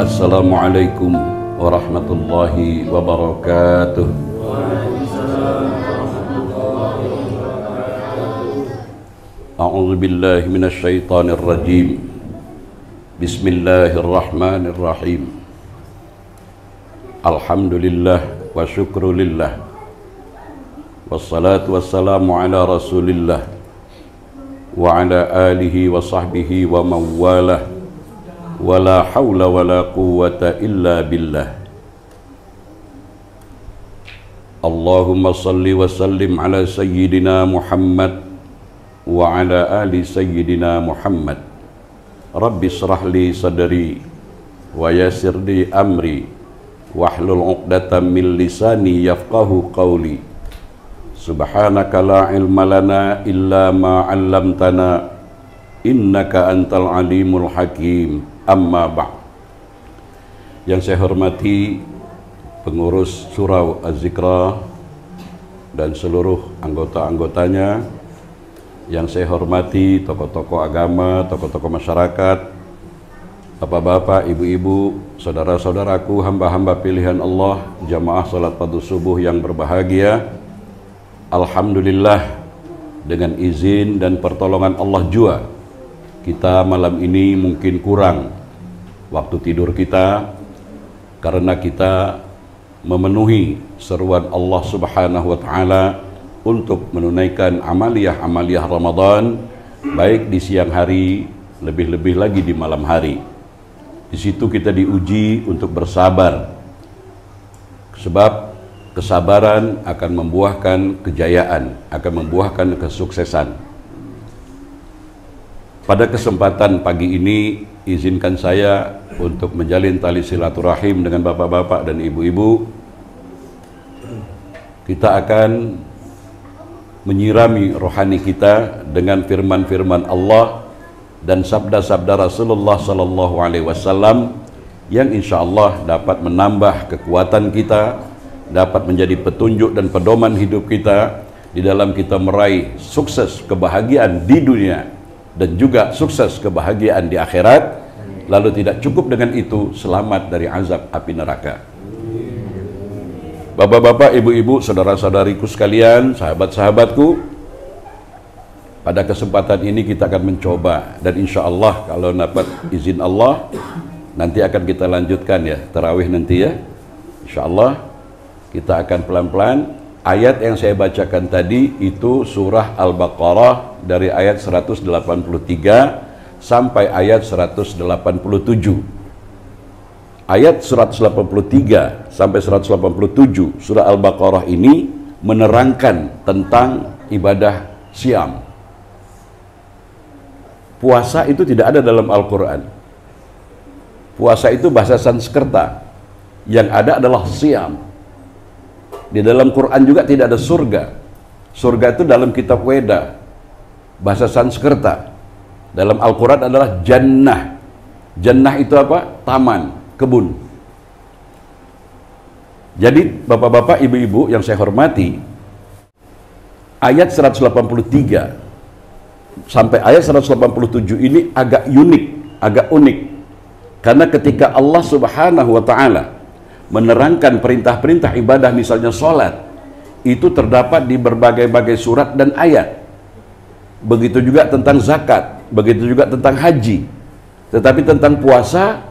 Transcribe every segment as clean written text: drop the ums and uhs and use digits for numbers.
Assalamualaikum warahmatullahi wabarakatuh. A'udzu billahi minasy syaithanir rajim. Bismillahirrahmanirrahim. Alhamdulillah wa syukrulillah. Wassalatu wassalamu ala Rasulillah wa ala alihi wa sahbihi wa mawalah. Wala hawla wala quwwata illa billah. Allahumma salli wa sallim ala sayyidina Muhammad wa ala ali sayyidina Muhammad. Rabbi shrah li sadri wa yassir li amri wahlul 'uqdatam min lisani yafqahu qawli. Subhanaka la ilma lana illa ma 'allamtana innaka antal alimul hakim. Amma ba'd. Yang saya hormati pengurus Surau Az-Zikra dan seluruh anggota-anggotanya, yang saya hormati tokoh-tokoh agama, tokoh-tokoh masyarakat, bapak-bapak, ibu-ibu, saudara-saudaraku, hamba-hamba pilihan Allah, jamaah salat fardu subuh yang berbahagia. Alhamdulillah, dengan izin dan pertolongan Allah jua, kita malam ini mungkin kurang waktu tidur kita karena kita memenuhi seruan Allah Subhanahu wa Ta'ala untuk menunaikan amaliyah Ramadan, baik di siang hari, lebih-lebih lagi di malam hari. Di situ kita diuji untuk bersabar, sebab kesabaran akan membuahkan kejayaan, akan membuahkan kesuksesan. Pada kesempatan pagi ini, izinkan saya untuk menjalin tali silaturahim dengan bapak-bapak dan ibu-ibu. Kita akan menyirami rohani kita dengan firman-firman Allah dan sabda-sabda Rasulullah Sallallahu Alaihi Wasallam yang insya Allah dapat menambah kekuatan kita, dapat menjadi petunjuk dan pedoman hidup kita di dalam kita meraih sukses kebahagiaan di dunia dan juga sukses kebahagiaan di akhirat. Lalu tidak cukup dengan itu, selamat dari azab api neraka. Bapak-bapak, ibu-ibu, saudara-saudariku sekalian, sahabat-sahabatku, pada kesempatan ini kita akan mencoba, dan insya Allah kalau dapat izin Allah nanti akan kita lanjutkan ya, tarawih nanti ya, insya Allah kita akan pelan-pelan. Ayat yang saya bacakan tadi itu surah Al-Baqarah dari ayat 183 sampai ayat 187. Ayat 183 sampai 187 surah Al-Baqarah ini menerangkan tentang ibadah siam. Puasa itu tidak ada dalam Al-Quran. Puasa itu bahasa Sanskerta. Yang ada adalah siam. Di dalam Quran juga tidak ada surga. Surga itu dalam kitab Weda, bahasa Sanskerta. Dalam Al-Quran adalah jannah. Jannah itu apa? Taman, kebun. Jadi bapak-bapak, ibu-ibu yang saya hormati, ayat 183 sampai ayat 187 ini agak unik. Karena ketika Allah Subhanahu wa Ta'ala menerangkan perintah-perintah ibadah, misalnya sholat, itu terdapat di berbagai-bagai surat dan ayat. Begitu juga tentang zakat, begitu juga tentang haji. Tetapi tentang puasa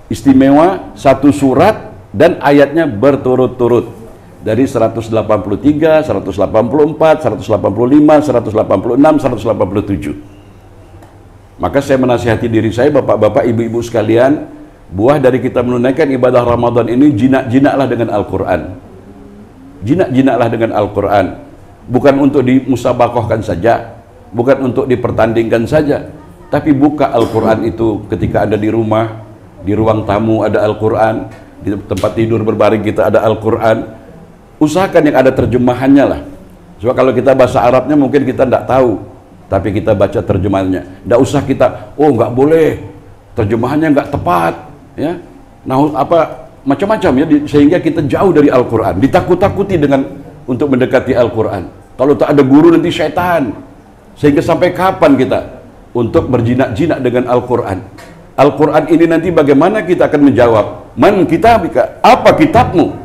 istimewa satu surat dan ayatnya berturut-turut dari 183, 184, 185, 186, 187. Maka saya menasihati diri saya, bapak-bapak, ibu-ibu sekalian, buah dari kita menunaikan ibadah Ramadan ini, jinak-jinaklah dengan Al-Quran. Jinak-jinaklah dengan Al-Quran. Bukan untuk dimusabakohkan saja, bukan untuk dipertandingkan saja, tapi buka Al-Quran itu ketika ada di rumah, di ruang tamu ada Al-Quran, di tempat tidur berbaring kita ada Al-Quran. Usahakan yang ada terjemahannya lah. Sebab kalau kita bahasa Arabnya mungkin kita tidak tahu, tapi kita baca terjemahannya. Tidak usah kita, oh nggak boleh, terjemahannya nggak tepat. Ya, nah apa macam-macam ya, sehingga kita jauh dari Al-Quran, ditakut-takuti dengan untuk mendekati Al-Quran. Kalau tak ada guru nanti syaitan. Sehingga sampai kapan kita untuk berjinak-jinak dengan Al-Quran? Al-Quran ini nanti bagaimana kita akan menjawab? Man kitabika, apa kitabmu?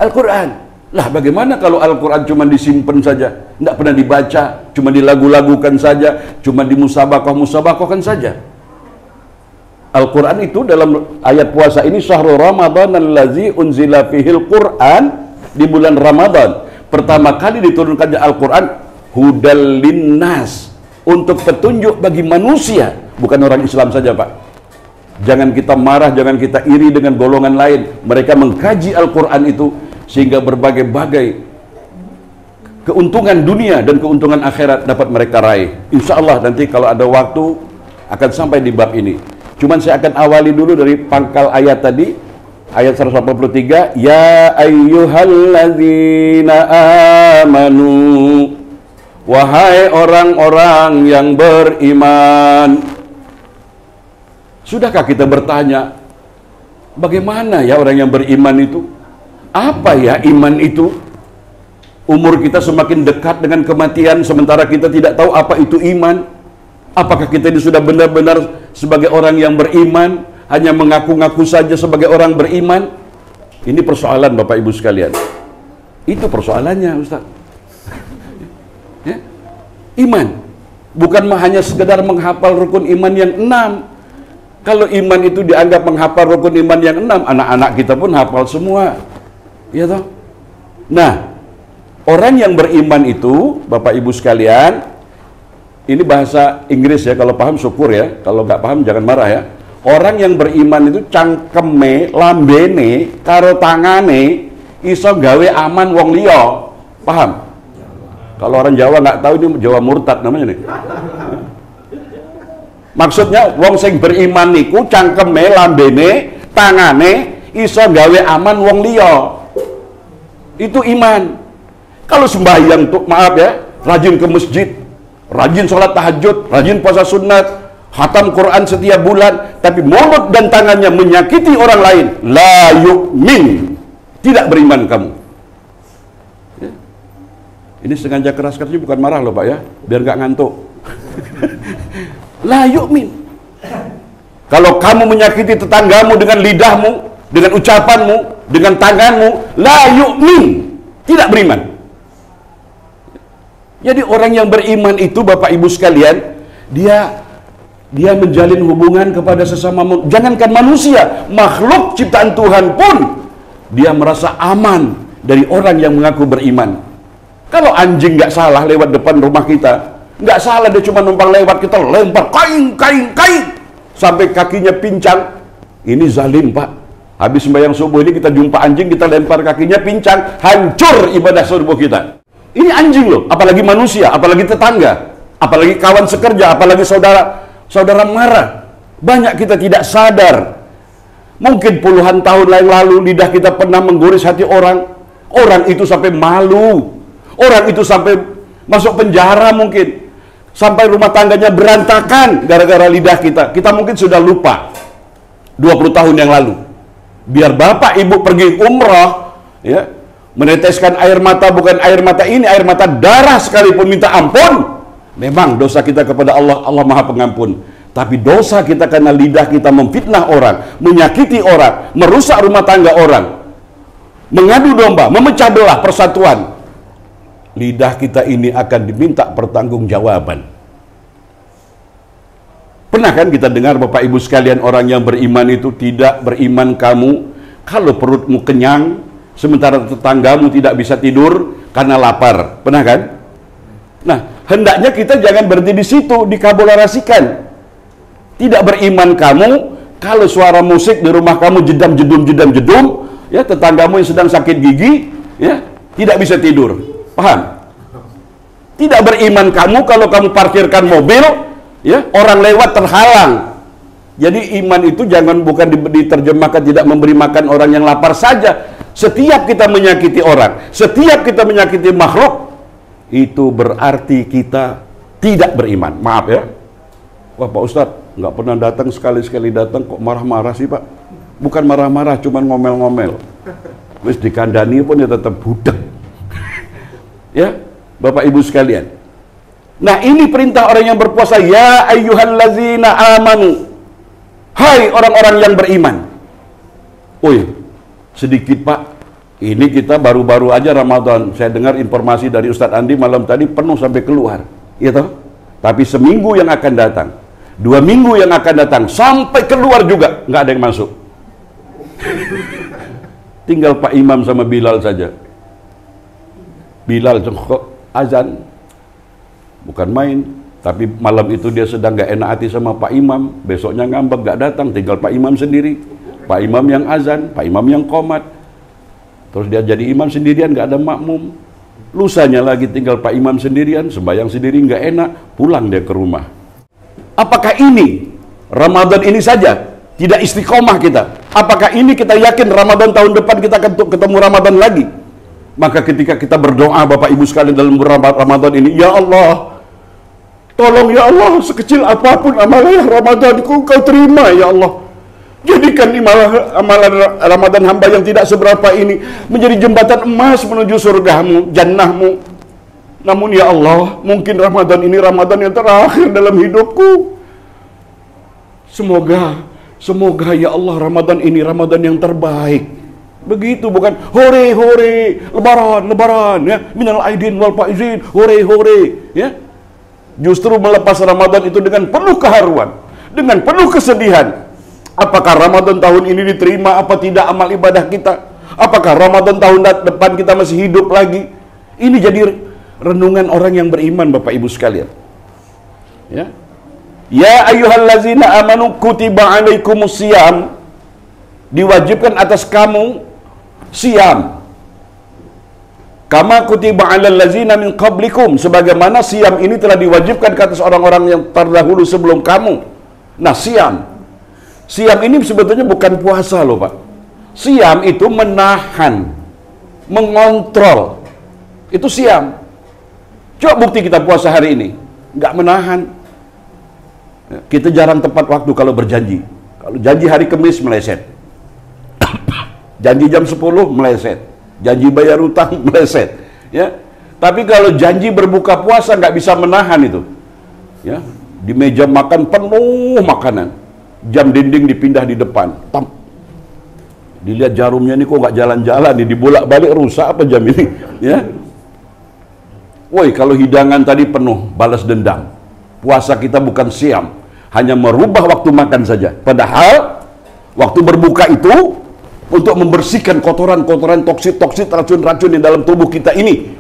Al-Quran. Lah bagaimana kalau Al-Quran cuma disimpan saja, tidak pernah dibaca, cuma dilagu-lagukan saja, cuma dimusabaqah-musabaqahkan saja. Al-Quran itu dalam ayat puasa ini, syahrul Ramadan allazi unzila fihil Quran, di bulan Ramadan pertama kali diturunkannya Al-Quran, hudal linnas, untuk petunjuk bagi manusia, bukan orang Islam saja Pak. Jangan kita marah, jangan kita iri dengan golongan lain. Mereka mengkaji Al-Quran itu sehingga berbagai-bagai keuntungan dunia dan keuntungan akhirat dapat mereka raih. Insya Allah nanti kalau ada waktu akan sampai di bab ini. Cuman saya akan awali dulu dari pangkal ayat tadi, ayat 183. Ya ayyuhalladzina amanu, wahai orang-orang yang beriman. Sudahkah kita bertanya, bagaimana ya orang yang beriman itu? Apa ya iman itu? Umur kita semakin dekat dengan kematian, sementara kita tidak tahu apa itu iman. Apakah kita ini sudah benar-benar sebagai orang yang beriman, hanya mengaku-ngaku saja sebagai orang beriman? Ini persoalan Bapak Ibu sekalian. Itu persoalannya Ustaz. Ya? Iman bukan hanya sekedar menghafal rukun iman yang 6. Kalau iman itu dianggap menghafal rukun iman yang 6, anak-anak kita pun hafal semua. Ya toh? Nah, orang yang beriman itu, Bapak Ibu sekalian, ini bahasa Inggris ya, kalau paham syukur ya, kalau nggak paham jangan marah ya. Orang yang beriman itu cangkeme, lambene, karo tangane, iso gawe aman wong liya. Paham? Kalau orang Jawa nggak tahu, ini Jawa murtad namanya nih. Maksudnya wong sing beriman niku cangkeme, lambene, tangane iso gawe aman wong liya. Itu iman. Kalau sembahyang tuh, maaf ya, rajin ke masjid, rajin sholat tahajud, rajin puasa sunat, khatam Quran setiap bulan, tapi mulut dan tangannya menyakiti orang lain, la yu'min, tidak beriman kamu. Ya. Ini sengaja keras-keras, bukan marah loh Pak ya, biar nggak ngantuk. La yu'min. Kalau kamu menyakiti tetanggamu dengan lidahmu, dengan ucapanmu, dengan tanganmu, la yu'min, tidak beriman. Jadi orang yang beriman itu Bapak Ibu sekalian, dia menjalin hubungan kepada sesama, jangankan manusia, makhluk ciptaan Tuhan pun dia merasa aman dari orang yang mengaku beriman. Kalau anjing nggak salah lewat depan rumah kita, nggak salah, dia cuma numpang lewat, kita lempar kain sampai kakinya pincang. Ini zalim Pak. Habis sembahyang subuh ini kita jumpa anjing, kita lempar kakinya pincang, hancur ibadah subuh kita. Ini anjing loh, apalagi manusia, apalagi tetangga, apalagi kawan sekerja, apalagi saudara marah. Banyak kita tidak sadar. Mungkin puluhan tahun yang lalu lidah kita pernah menggoris hati orang. Orang itu sampai malu. Orang itu sampai masuk penjara mungkin. Sampai rumah tangganya berantakan gara-gara lidah kita. Kita mungkin sudah lupa 20 tahun yang lalu. Biar bapak ibu pergi umrah, ya, meneteskan air mata, bukan air mata ini, air mata darah sekalipun minta ampun. Memang dosa kita kepada Allah, Allah Maha Pengampun. Tapi dosa kita karena lidah kita memfitnah orang, menyakiti orang, merusak rumah tangga orang, mengadu domba, memecah belah persatuan. Lidah kita ini akan diminta pertanggungjawaban. Pernah kan kita dengar Bapak Ibu sekalian, orang yang beriman itu, tidak beriman kamu kalau perutmu kenyang, sementara tetanggamu tidak bisa tidur karena lapar. Pernah kan? Nah, hendaknya kita jangan berhenti di situ, dikabolarasikan. Tidak beriman kamu kalau suara musik di rumah kamu jedam-jedum, ya, tetanggamu yang sedang sakit gigi, ya, tidak bisa tidur. Paham? Tidak beriman kamu kalau kamu parkirkan mobil, ya, orang lewat terhalang. Jadi iman itu bukan diterjemahkan tidak memberi makan orang yang lapar saja. Setiap kita menyakiti orang, setiap kita menyakiti makhluk, itu berarti kita tidak beriman. Maaf ya. Wah Pak Ustadz, nggak pernah datang, sekali-sekali datang kok marah-marah sih Pak. Bukan marah-marah, cuman ngomel-ngomel. Wis dikandani pun ya tetap budek. Ya, Bapak Ibu sekalian. Nah, ini perintah orang yang berpuasa, ya ayyuhallazina amanu. Hai orang-orang yang beriman. Oh iya, sedikit Pak, ini kita baru-baru aja Ramadan. Saya dengar informasi dari Ustadz Andi malam tadi penuh sampai keluar, ya toh? Tapi seminggu yang akan datang, 2 minggu yang akan datang, sampai keluar juga nggak ada yang masuk. Tinggal Pak Imam sama Bilal saja. Bilal kok azan, bukan main. Tapi malam itu dia sedang gak enak hati sama Pak Imam. Besoknya ngambek gak datang, tinggal Pak Imam sendiri. Pak Imam yang azan, Pak Imam yang qomat. Terus dia jadi imam sendirian, gak ada makmum. Lusanya lagi tinggal Pak Imam sendirian, sembahyang sendiri gak enak, pulang dia ke rumah. Apakah ini Ramadan ini saja tidak istiqomah kita? Apakah ini kita yakin Ramadan tahun depan kita akan ketemu Ramadan lagi? Maka ketika kita berdoa Bapak Ibu sekalian dalam Ramadan ini, ya Allah, tolong ya Allah, sekecil apapun amalan Ramadanku Kau terima ya Allah. Jadikan amalan Ramadan hamba yang tidak seberapa ini menjadi jembatan emas menuju surgamu, jannahmu. Namun ya Allah, mungkin Ramadan ini Ramadan yang terakhir dalam hidupku. Semoga ya Allah Ramadan ini Ramadan yang terbaik. Begitu, bukan hore hore lebaran ya, minal aidin wal faizin, hore hore ya. Justru melepas Ramadan itu dengan penuh keharuan, dengan penuh kesedihan. Apakah Ramadan tahun ini diterima apa tidak amal ibadah kita? Apakah Ramadan tahun depan kita masih hidup lagi? Ini jadi renungan orang yang beriman Bapak Ibu sekalian. Ya. Ya ayyuhallazina amanu kutiba alaikumus siyam. Diwajibkan atas kamu siam. Kama kutiba alal ladzina min qablikum, sebagaimana siam ini telah diwajibkan ke atas orang-orang yang terdahulu sebelum kamu. Nah, siam ini sebetulnya bukan puasa loh Pak. Siam itu menahan, mengontrol. Itu siam. Coba bukti kita puasa hari ini, nggak menahan. Kita jarang tepat waktu kalau berjanji. Kalau janji hari Kamis meleset. Janji jam 10 meleset. Janji bayar utang meleset, ya. Tapi kalau janji berbuka puasa nggak bisa menahan itu, ya. Di meja makan penuh makanan, jam dinding dipindah di depan, tam. Dilihat jarumnya ini kok nggak jalan-jalan, nih dibolak-balik rusak apa jam ini, ya. Woi, kalau hidangan tadi penuh, balas dendam. Puasa kita bukan siam, hanya merubah waktu makan saja. Padahal waktu berbuka itu untuk membersihkan kotoran-kotoran, toksit-toksit, racun-racun di dalam tubuh kita ini.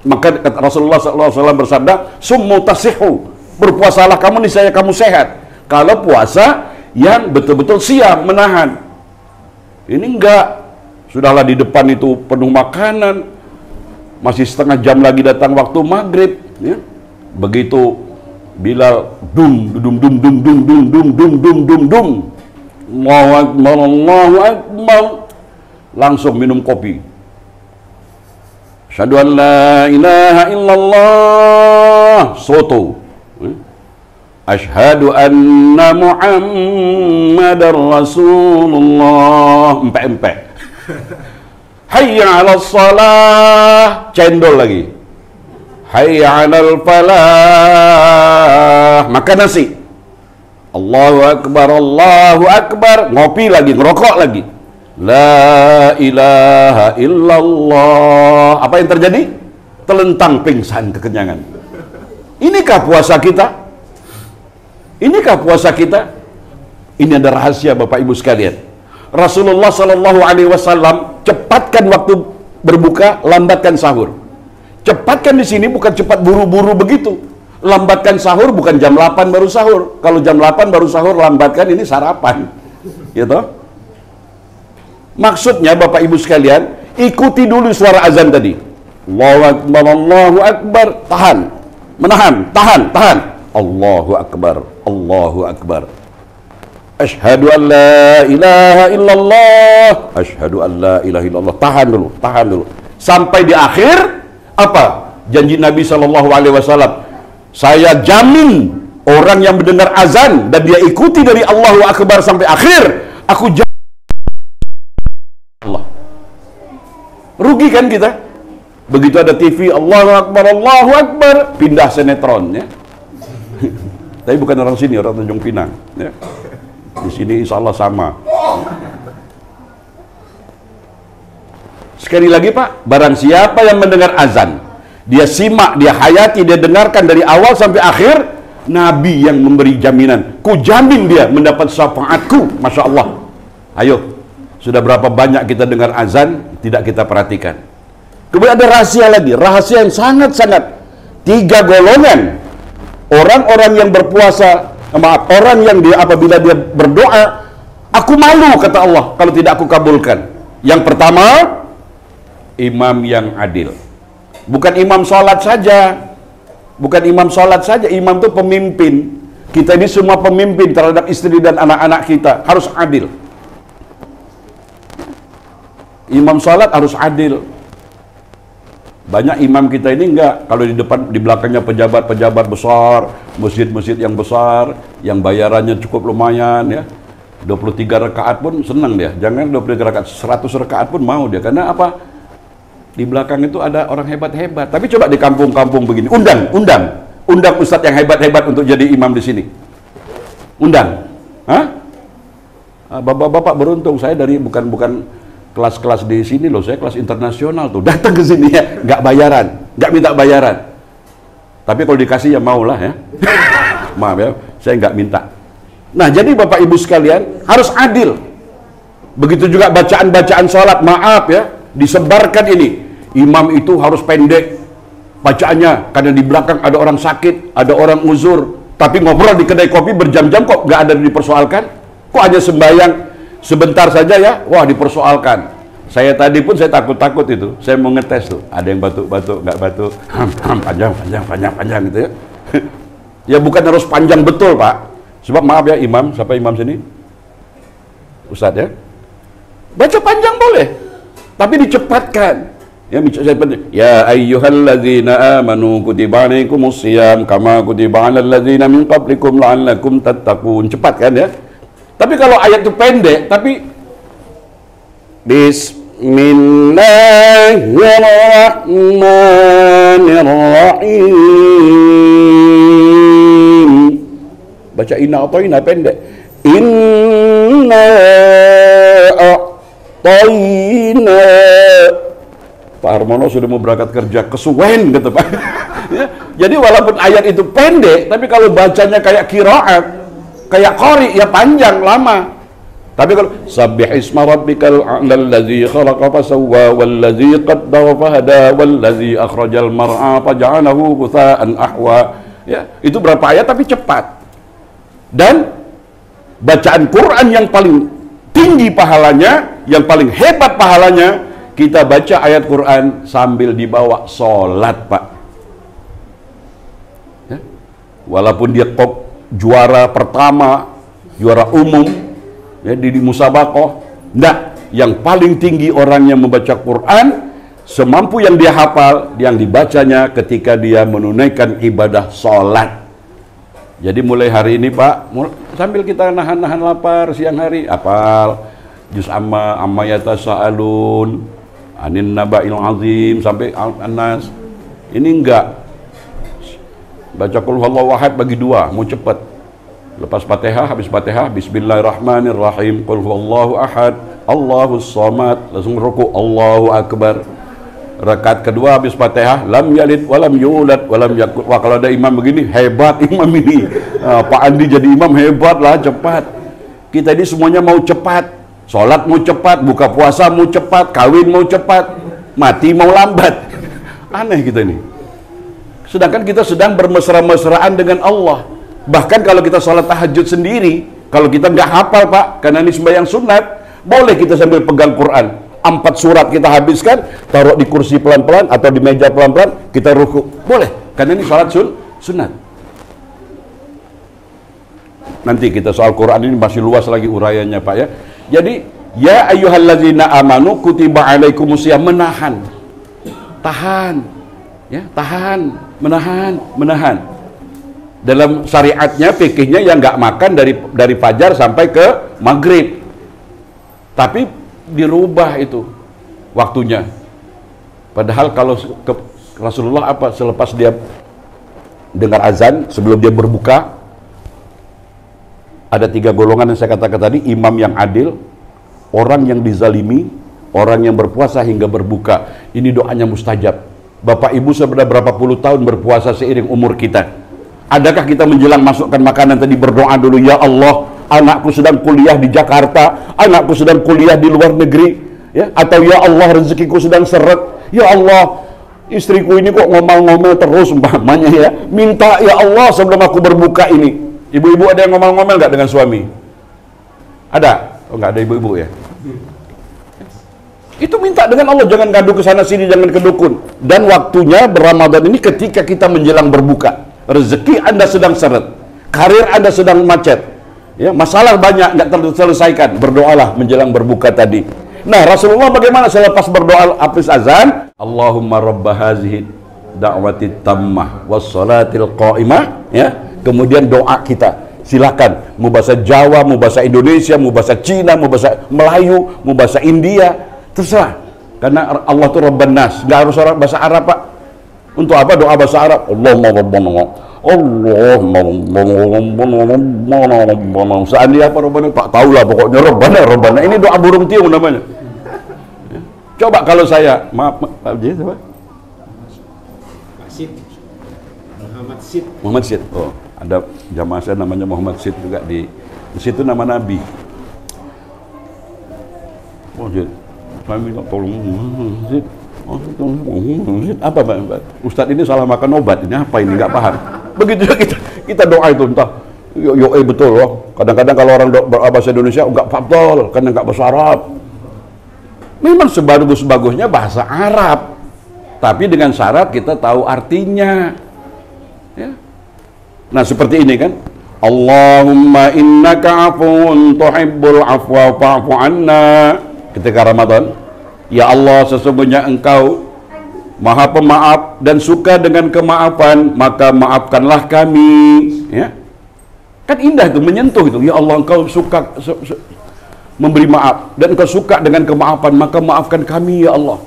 Maka Rasulullah SAW bersabda, summu tasihu, berpuasalah kamu niscaya kamu sehat. Kalau puasa yang betul-betul siam, menahan. Ini enggak, sudahlah di depan itu penuh makanan, masih setengah jam lagi datang waktu maghrib, ya. Begitu Bilal dum dum dum dum dum dum dum dum dum dum dum, Allahu Akbar, langsung minum kopi. Asyhadu an la ilaha illallah, soto. Asyhadu anna Muhammadar Rasulullah, empek-empek. Hayya 'alas shalah, cendol lagi. Hayya 'alal falah, makan nasi. Allahu Akbar, ngopi lagi, ngerokok lagi. La ilaha illallah. Apa yang terjadi? Telentang pingsan kekenyangan. Inikah puasa kita? Inikah puasa kita? Ini ada rahasia Bapak Ibu sekalian. Rasulullah Shallallahu Alaihi Wasallam cepatkan waktu berbuka, lambatkan sahur. Cepatkan di sini bukan cepat buru-buru begitu. Lambatkan sahur bukan jam 8 baru sahur. Kalau jam 8 baru sahur, lambatkan ini sarapan. Gitu. Maksudnya Bapak Ibu sekalian, ikuti dulu suara azan tadi. Allahu Akbar, Allahu Akbar, tahan. Menahan, tahan. Allahu Akbar, Allahu Akbar. Asyhadu an la ilaha illallah, asyhadu an la ilaha illallah. Tahan dulu. Sampai di akhir, apa? Janji Nabi Shallallahu Alaihi Wasallam. Saya jamin orang yang mendengar azan dan dia ikuti dari Allahu Akbar sampai akhir, aku jamin Allah. Rugi kan kita? Begitu ada TV, Allahu Akbar, pindah sinetron, ya. Tapi bukan orang sini, orang Tanjung Pinang, ya. Di sini insya Allah sama. Sekali lagi Pak, barang siapa yang mendengar azan, dia simak, dia hayati, dia dengarkan dari awal sampai akhir, Nabi yang memberi jaminan, ku jamin dia mendapat syafaatku. Masya Allah. Ayo, sudah berapa banyak kita dengar azan, tidak kita perhatikan. Kemudian ada rahasia lagi, rahasia yang sangat-sangat. 3 golongan orang-orang yang berpuasa, orang yang dia apabila dia berdoa, aku malu kata Allah kalau tidak aku kabulkan. Yang pertama, imam yang adil. Bukan imam sholat saja. Bukan imam sholat saja, imam itu pemimpin. Kita ini semua pemimpin terhadap istri dan anak-anak kita, harus adil. Imam sholat harus adil. Banyak imam kita ini enggak, kalau di depan, di belakangnya pejabat-pejabat besar, masjid-masjid yang besar, yang bayarannya cukup lumayan ya. 23 rakaat pun senang dia. Jangan 23 rakaat, 100 rakaat pun mau dia. Karena apa? Di belakang itu ada orang hebat-hebat. Tapi coba di kampung-kampung begini, undang ustadz yang hebat-hebat untuk jadi imam di sini. Undang. Hah? Bapak-bapak beruntung, saya dari bukan kelas-kelas di sini loh, saya kelas internasional tuh. Datang ke sini ya, nggak bayaran, nggak minta bayaran. Tapi kalau dikasih ya maulah ya. Maaf ya, saya nggak minta. Nah, jadi Bapak Ibu sekalian harus adil. Begitu juga bacaan-bacaan sholat, maaf ya, disebarkan ini. Imam itu harus pendek bacaannya, karena di belakang ada orang sakit, ada orang uzur. Tapi ngobrol di kedai kopi berjam-jam kok nggak ada dipersoalkan? Kok hanya sembahyang sebentar saja ya? Wah, dipersoalkan. Saya tadi pun saya takut-takut itu. Saya mau ngetes tuh. Ada yang batuk-batuk, nggak batuk. Panjang gitu ya. Ya bukan harus panjang betul Pak. Sebab maaf ya imam, siapa imam sini? Ustadz ya. Baca panjang boleh, tapi dicepatkan. Ya ayyuhalladzina amanu kutiba alaikumusiyam kama kutiba alal ladzina min qablikum la'allakum tattaqun. Cepat kan ya? Tapi kalau ayat itu pendek, tapi Bismillahirrahmanirrahim. Baca inna atau inna pendek. Inna a'tayna. Pak Harmono sudah mau berangkat kerja, kesuwen gitu Pak. Ya, jadi walaupun ayat itu pendek, tapi kalau bacanya kayak qiraat, kayak qori, ya panjang, lama. Tapi kalau sabbih isma rabbikal a'lal ladzi khalaqa fasawwa wal ladzi qaddara fahada wal ladzi akhrajal mar'a faj'alahu ghutha'an ahwa. Ya, itu berapa ayat tapi cepat. Dan bacaan Quran yang paling tinggi pahalanya, yang paling hebat pahalanya, kita baca ayat Quran sambil dibawa sholat Pak ya? Walaupun dia kok juara pertama, juara umum ya, di musabakoh, enggak, yang paling tinggi orang yang membaca Quran semampu yang dia hafal, yang dibacanya ketika dia menunaikan ibadah sholat. Jadi mulai hari ini Pak, sambil kita nahan-nahan lapar siang hari, hafal juz amma yatasaalun anin naba'il azim sampai An-Nas. Ini enggak baca qul huwallahu ahad bagi 2, mau cepat. Lepas Fatihah, habis Fatihah bismillahirrahmanirrahim, qul huwallahu ahad, Allahus samad, langsung ruku, Allahu akbar. Rakaat kedua habis Fatihah, lam yalid walam yulad walam yakul. Wah, kalau ada imam begini hebat imam ini. Pak Andi jadi imam hebat lah, cepat. Kita ini semuanya mau cepat. Sholat mau cepat, buka puasa mau cepat, kawin mau cepat, mati mau lambat. Aneh kita ini. Sedangkan kita sedang bermesra-mesraan dengan Allah. Bahkan kalau kita sholat tahajud sendiri, kalau kita nggak hafal Pak, karena ini sembahyang sunat, boleh kita sambil pegang Quran. 4 surat kita habiskan, taruh di kursi pelan-pelan atau di meja pelan-pelan, kita ruku. Boleh, karena ini sholat sunat. Nanti kita soal Quran ini masih luas lagi uraiannya Pak ya. Jadi, ya ayyuhalladzina amanu kutiba alaikumusiyam, menahan. Tahan. Ya, tahan, menahan. Dalam syariatnya, fikihnya yang nggak makan dari fajar sampai ke maghrib. Tapi dirubah itu waktunya. Padahal kalau Rasulullah apa, selepas dia dengar azan, sebelum dia berbuka, Ada 3 golongan yang saya katakan tadi, imam yang adil, orang yang dizalimi, orang yang berpuasa hingga berbuka. Ini doanya mustajab. Bapak Ibu sudah berapa puluh tahun berpuasa seiring umur kita. Adakah kita menjelang masukkan makanan tadi berdoa dulu, ya Allah, anakku sedang kuliah di Jakarta, anakku sedang kuliah di luar negeri, ya? Atau ya Allah, rezekiku sedang seret, ya Allah, istriku ini kok ngomel-ngomel terus umpamanya, ya. Minta ya Allah sebelum aku berbuka ini. Ibu-ibu ada yang ngomel-ngomel nggak dengan suami? Ada? Oh, nggak ada ibu-ibu ya? Itu minta dengan Allah, jangan ngadu ke sana sini, jangan ke dukun. Dan waktunya berRamadan ini ketika kita menjelang berbuka. Rezeki Anda sedang seret, karir Anda sedang macet, ya, masalah banyak nggak terselesaikan, berdoalah menjelang berbuka tadi. Nah, Rasulullah bagaimana selepas berdoa habis azan? Allahumma rabba hazihi da'wati tammah wassalatil qa'imah, ya. Kemudian doa kita, silakan mau bahasa Jawa, mau bahasa Indonesia, mau bahasa Cina, mau bahasa Melayu, mau bahasa India, terserah. Karena Allah itu Rabban Nas, nggak harus orang bahasa Arab, Pak. Untuk apa doa bahasa Arab? Allahumma rabbana, Allahumma seandainya apa Rabbana, tak tahulah pokoknya Rabbana. Ini doa burung tiung namanya. Coba kalau saya, maaf, Pak J, siapa? Muhammad Sid. Oh, ada jamaah saya namanya Muhammad Sid juga di situ, nama Nabi. Oh, Sid, saya minta tolong Sid. Oh, apa Pak? Ustadz ini salah makan obat, ini apa ini, nggak paham. Begitu kita doa itu, entah betul loh. Kadang-kadang kalau orang bahasa Indonesia nggak betul karena nggak bahasa Arab. Memang sebagus-bagusnya bahasa Arab, tapi dengan syarat kita tahu artinya, ya. Nah seperti ini kan, Allahumma innaka afuun tuhibbul afwa fa'fu anna. Ketika Ramadan, ya Allah, sesungguhnya Engkau Maha Pemaaf dan suka dengan kemaafan, maka maafkanlah kami, ya. Kan indah itu, menyentuh itu. Ya Allah, Engkau suka memberi maaf dan Engkau suka dengan kemaafan, maka maafkan kami ya Allah.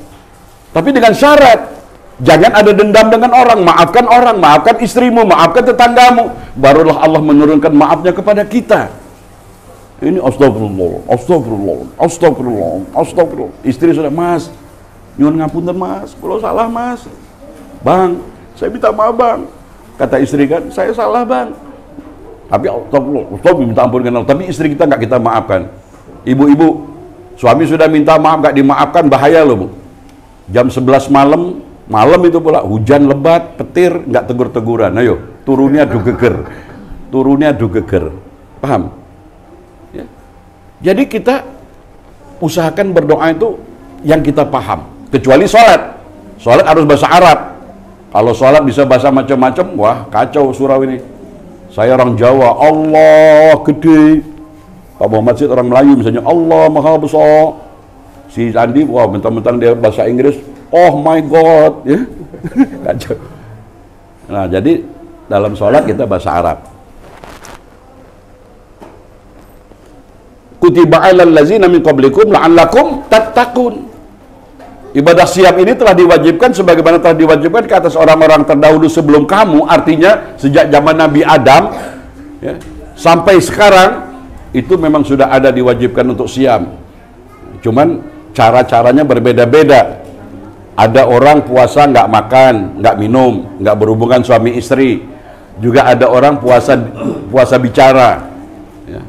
Tapi dengan syarat, jangan ada dendam dengan orang, maafkan istrimu, maafkan tetanggamu, barulah Allah menurunkan maafnya kepada kita. Ini astagfirullah. Istri sudah, Mas, nyuwun ngapunten Mas, kalau salah Mas. Bang, saya minta maaf Bang. Kata istri kan, saya salah Bang. Tapi astagfirullah, minta ampun dengan Allah. Tapi istri kita nggak kita maafkan. Ibu-ibu, suami sudah minta maaf nggak dimaafkan, bahaya loh Bu. Jam 11 malam itu pula, hujan lebat, petir, nggak tegur-teguran. Ayo, turunnya dugeger. Paham? Ya. Jadi kita usahakan berdoa itu yang kita paham. Kecuali sholat harus bahasa Arab. Kalau sholat bisa bahasa macam-macam, wah kacau surau ini. Saya orang Jawa, Allah gede. Pak Muhammad Sid orang Melayu misalnya, Allah maha besar. Si Andi, wah mentang-mentang dia bahasa Inggris, oh my God, ya. Kacau. Nah jadi dalam sholat kita bahasa Arab. Kutiba 'alal ladzina min qablikum la'allakum tattaqun. Ibadah siam ini telah diwajibkan sebagaimana telah diwajibkan ke atas orang-orang terdahulu sebelum kamu, artinya sejak zaman Nabi Adam, ya, sampai sekarang itu memang sudah ada diwajibkan untuk siam. Cuman cara-caranya berbeda-beda. Ada orang puasa nggak makan, nggak minum, nggak berhubungan suami istri. Juga ada orang puasa bicara. Ya.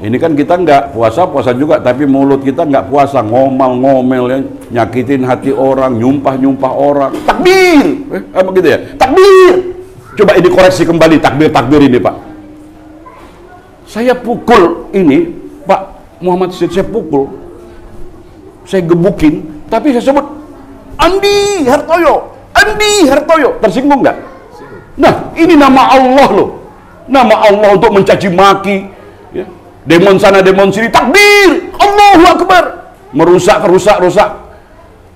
Ini kan kita nggak puasa juga, tapi mulut kita nggak puasa, ngomel-ngomel, ya, nyakitin hati orang, nyumpah orang. Takbir, apa gitu ya? Takbir. Coba ini koreksi kembali takbir ini Pak. Saya pukul ini, Pak Muhammad Sid, saya pukul, saya gebukin, tapi saya sebut Andi Hartoyo, tersinggung nggak? Nah, ini nama Allah loh, nama Allah untuk mencaci maki, ya. Demon sana, demon sini, takbir, Allahu Akbar, merusak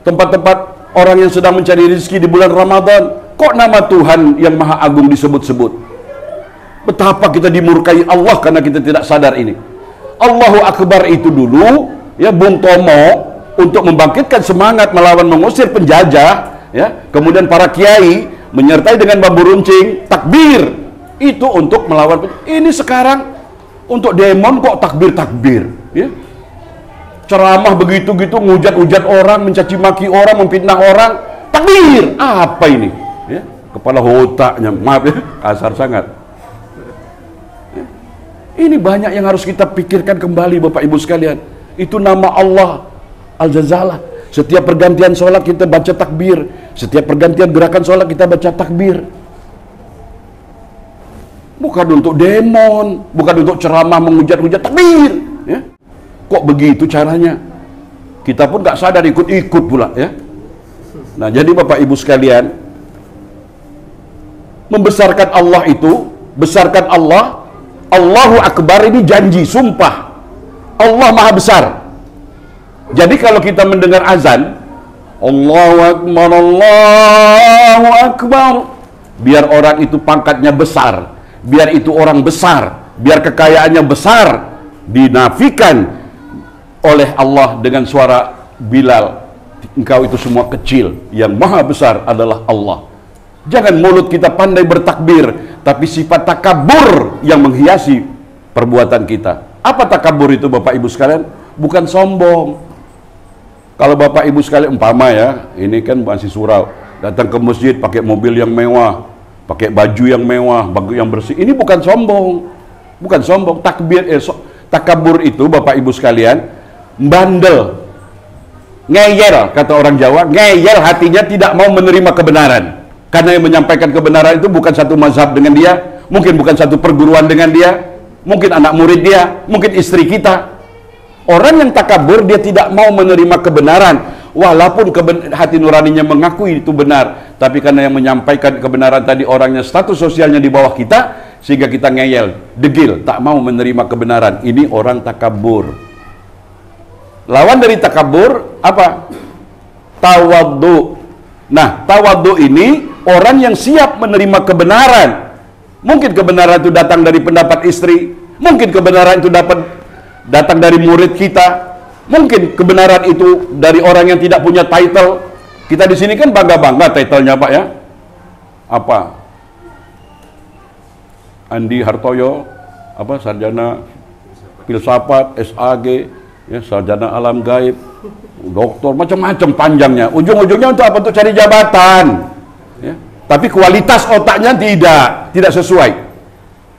tempat-tempat orang yang sedang mencari rezeki di bulan Ramadan. Kok nama Tuhan yang Maha Agung disebut-sebut? Betapa kita dimurkai Allah karena kita tidak sadar ini. Allahu Akbar itu dulu, ya, Bung Tomo untuk membangkitkan semangat melawan mengusir penjajah, ya. Kemudian para kiai menyertai dengan bambu runcing, takbir itu untuk melawan. Ini sekarang Untuk demon kok takbir-takbir, ya. Ceramah begitu-gitu, ngujat-ujat orang, mencaci maki orang, memfitnah orang, takbir. Apa ini? Ya. Kepala otaknya, maaf ya, kasar sangat. Ya. Ini banyak yang harus kita pikirkan kembali Bapak Ibu sekalian. Itu nama Allah Al-Jazalah. Setiap pergantian sholat kita baca takbir. Setiap pergantian gerakan sholat kita baca takbir. Bukan untuk demon, bukan untuk ceramah menghujat-hujat, takbir. Ya. Kok begitu caranya? Kita pun gak sadar ikut-ikut pula ya. Nah jadi Bapak Ibu sekalian, membesarkan Allah itu, besarkan Allah, Allahu Akbar ini janji, sumpah. Allah Maha Besar. Jadi kalau kita mendengar azan, Allahu Akbar, Allahu Akbar, biar orang itu pangkatnya besar, biar itu orang besar, biar kekayaannya besar, dinafikan oleh Allah dengan suara Bilal, engkau itu semua kecil, yang maha besar adalah Allah. Jangan mulut kita pandai bertakbir, tapi sifat takabur yang menghiasi perbuatan kita. Apa takabur itu Bapak Ibu sekalian? Bukan sombong. Kalau Bapak Ibu sekalian umpama ya, ini kan masih surau, datang ke masjid pakai mobil yang mewah, pakai baju yang mewah, baju yang bersih, ini bukan sombong. Bukan sombong. Takabur itu Bapak Ibu sekalian, bandel, ngeyel, kata orang Jawa, ngeyel hatinya, tidak mau menerima kebenaran. Karena yang menyampaikan kebenaran itu bukan satu mazhab dengan dia, mungkin bukan satu perguruan dengan dia, mungkin anak murid dia, mungkin istri kita. Orang yang takabur, dia tidak mau menerima kebenaran, walaupun hati nuraninya mengakui itu benar, tapi karena yang menyampaikan kebenaran tadi orangnya status sosialnya di bawah kita, sehingga kita ngeyel, degil, tak mau menerima kebenaran. Ini orang takabur. Lawan dari takabur apa? Tawaddu. Nah, tawaddu ini orang yang siap menerima kebenaran. Mungkin kebenaran itu datang dari pendapat istri, mungkin kebenaran itu datang dari murid kita, mungkin kebenaran itu dari orang yang tidak punya title. Kita di sini kan bangga-bangga titlenya Pak ya. Apa? Andi Hartoyo, apa sarjana filsafat, SAG, ya, sarjana alam gaib, doktor, macam-macam panjangnya. Ujung-ujungnya untuk apa? Untuk cari jabatan. Ya. Tapi kualitas otaknya tidak sesuai.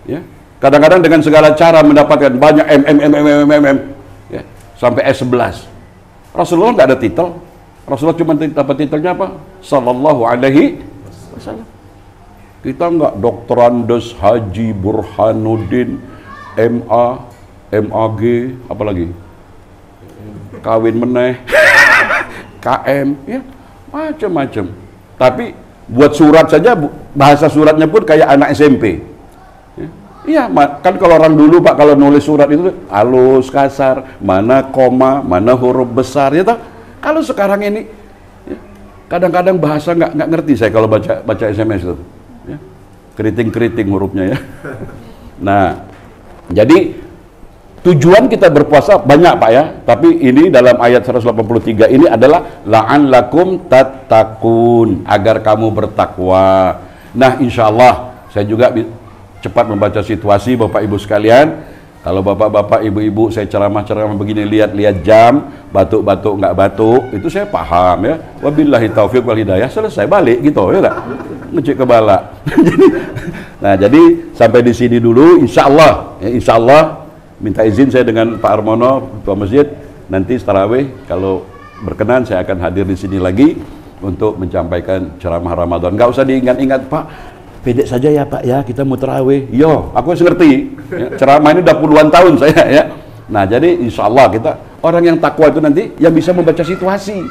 Ya. Kadang-kadang dengan segala cara mendapatkan banyak ya, sampai S11. Rasulullah tidak ada titel. Rasulullah cuma dapat titelnya apa? Sallallahu alaihi wasallam. Kita enggak doktorandes Haji Burhanuddin, MA, MAG, apa lagi? Kawin meneh, KM, ya, macam-macam. Tapi buat surat saja, bahasa suratnya pun kayak anak SMP. Iya, kan kalau orang dulu Pak, kalau nulis surat itu halus, kasar, mana koma, mana huruf besar, ya toh. Kalau sekarang ini, kadang-kadang bahasa nggak ngerti saya kalau baca SMS itu, ya. Keriting-keriting hurufnya ya. Nah, jadi tujuan kita berpuasa banyak Pak ya, tapi ini dalam ayat 183 ini adalah la'allakum tattaqun, agar kamu bertakwa. Nah, insya Allah saya juga cepat membaca situasi Bapak Ibu sekalian. Kalau bapak-bapak, ibu-ibu saya ceramah-ceramah begini, lihat-lihat jam, batuk-batuk nggak batuk, itu saya paham ya. Wabillahi taufiq wal hidayah, selesai balik gitu ya tak? Ngecek kepala. Nah, jadi sampai di sini dulu, insya Allah, ya, insya Allah. Minta izin saya dengan Pak Armono, Ketua Masjid, nanti tarawih kalau berkenan saya akan hadir di sini lagi untuk menyampaikan ceramah Ramadan. Nggak usah diingat-ingat Pak, pendek saja ya Pak ya, kita mau tarawih. Yo, aku harus ngerti. Ya, ceramah ini udah puluhan tahun saya ya. Nah, jadi insya Allah kita orang yang takwa itu nanti yang bisa membaca situasi.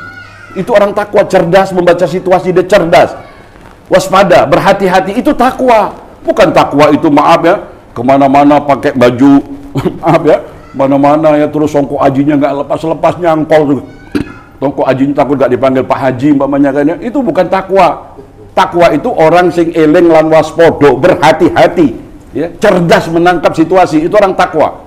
Itu orang takwa, cerdas membaca situasi, dia cerdas. Waspada, berhati-hati, itu takwa. Bukan takwa itu maaf ya, kemana-mana pakai baju maaf ya, mana-mana ya, terus songkok ajinya nggak lepas-lepas nyangkol, songkok ajinya takut nggak dipanggil Pak Haji umpamanya kan ya. Itu bukan takwa. Takwa itu orang sing eling lan waspodo, berhati-hati ya, cerdas menangkap situasi, itu orang takwa.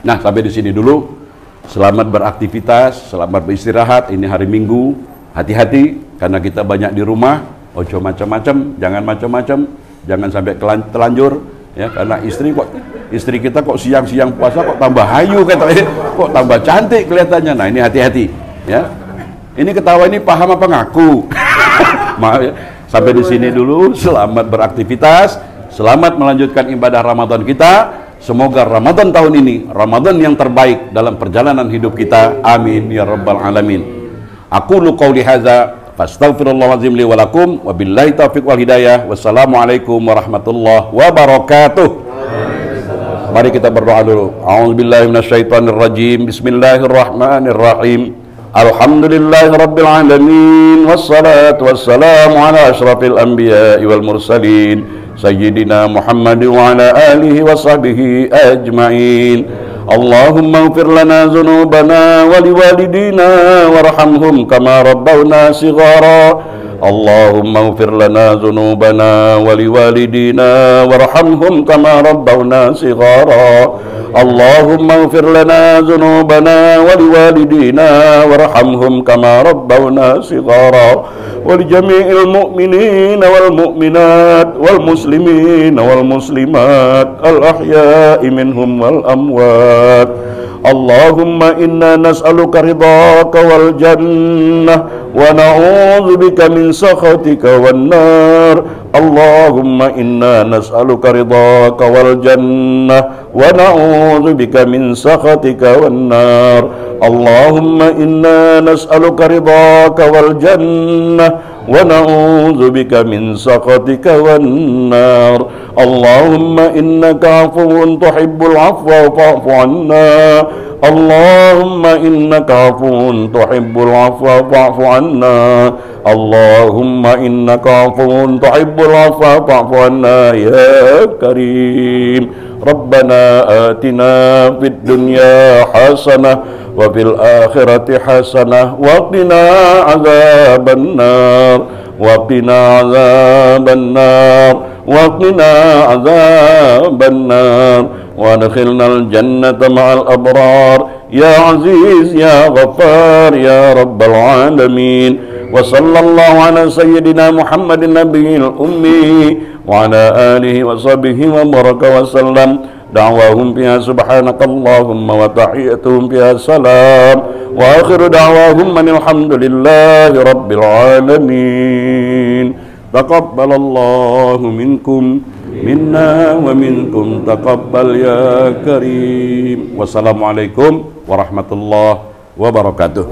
Nah, sampai di sini dulu. Selamat beraktivitas, selamat beristirahat. Ini hari Minggu, hati-hati karena kita banyak di rumah. Ojo macam-macam, jangan macam-macam, jangan sampai telanjur. Ya, karena istri kita kok siang-siang puasa kok tambah hayu katanya, kok tambah cantik kelihatannya. Nah, ini hati-hati ya. Ini ketawa ini paham apa ngaku? Maaf ya. Sampai di sini dulu. Selamat beraktivitas, selamat melanjutkan ibadah Ramadan kita. Semoga Ramadan tahun ini Ramadan yang terbaik dalam perjalanan hidup kita. Amin ya rabbal alamin. Aqulu qauli hadza fastaghfirullahalazim li wa lakum wa billahi taufiq wal hidayah. Wassalamualaikum warahmatullahi wabarakatuh. Mari kita berdoa dulu. A'udzubillahi minasyaitonirrajim. Bismillahirrahmanirrahim. Alhamdulillahi rabbil alamin wassalatu wassalamu ala asyrafil anbiya'i wal mursalin sayyidina Muhammadin wa ala alihi wa sahbihi ajma'in. Allahumma ighfir lana dhunubana wa liwalidina warhamhum kama rabbawna shighara. Allahumma ighfir lana dhunubana wa liwalidina warhamhum kama rabbawna shighara. Allahumma ighfir lana dhunubana wa liwalidina warhamhum kama rabbawna shighara. ولجميع المؤمنين والمؤمنات والمسلمين والمسلمات الأحياء منهم والأموات. اللهم إنا نسألك رضاك والجنة ونعوذ بك من سخطك والنار. اللهم إنا نسألك رضاك والجنة ونعوذ بك من سخطك والنار. اللهم إنا نسألك رضاك والجنة ونعوذ بك من سخطك والنار. اللهم إنك عفو تحب العفو فاعف عنا. اللهم إنك عفو تحب العفو فاعف عنا. اللهم إنك عفو تحب العفو فاعف عنا يا كريم. ربنا آتنا في الدنيا حسنة وفي الآخرة حسنة وقنا عذاب النار. وقنا عذاب النار. وقنا عذاب النار. وادخلنا الجنة مع الأبرار يا عزيز يا غفار يا رب العالمين. وصلى الله على سيدنا محمد النبي الأمي وعلى آله وصحبه وبارك وسلم. دعواهم فيها سبحانك اللهم وتحيتهم فيها سلام وآخر دعواهم أن الحمد لله رب العالمين. تقبل الله منكم منا ومنكم تقبل يا كريم. Wassalamualaikum warahmatullahi wabarakatuh.